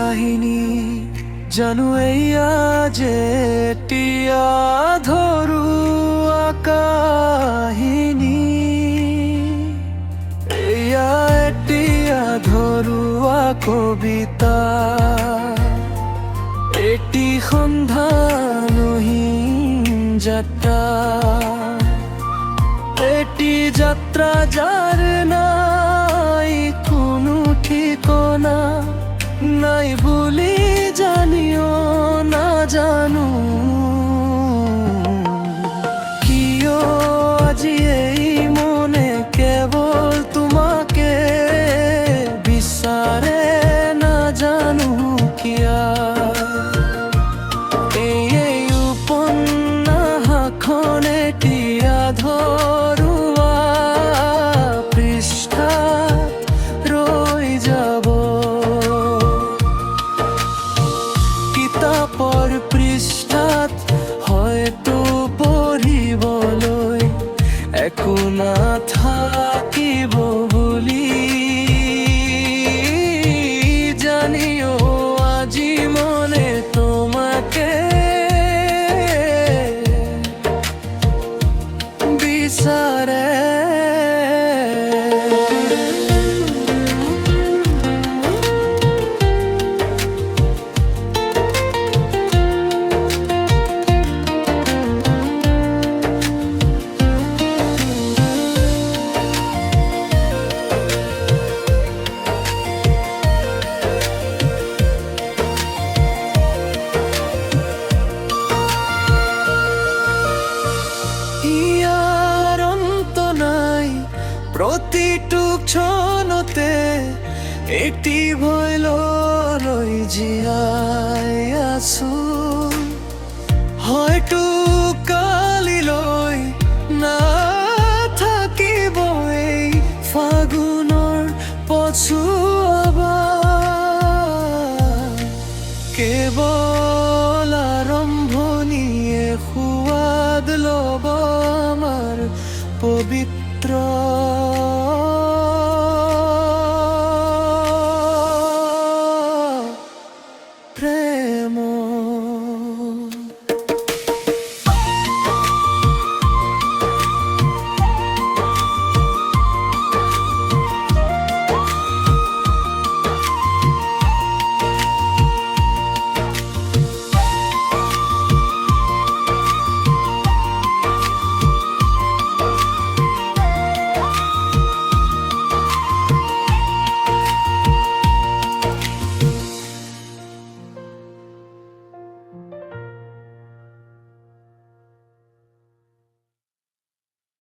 কাহিনী জানো এইয়া যে টিয়া ধৰুৱা কাহিনী এইয়া এতিয়া ধৰুৱা কবিতা এটি সন্ধানহীন যাত্ৰা এটি যাত্রা যার নাই কোনো ঠিকনা নাই বলি জানিও না জানো কিয় আজি এই মনে কেবল তোমাকে বিচাৰে না জানো কিয়া এই উপন্যাসখন এতিয়া ধৰুৱা পৃষ্ঠাত ৰৈ যাব কিতাপৰ পৃষ্ঠাত হয়তো পঢ়িবলৈ একো নাথাকিব বুলি জানিও আজি মনে তোমাকে বিচাৰে ইয়াৰ অন্ত নাই প্ৰতিটো ক্ষণতে এটি ভয় লৈ জীয়াই আছো হয়তো কালিলৈ নাথাকিব এই ফাগুনৰ পছুৱা কেৱল আৰম্ভণিয়ে সোৱাদ ল'ব আমাৰ পবিত্ৰ প্ৰেম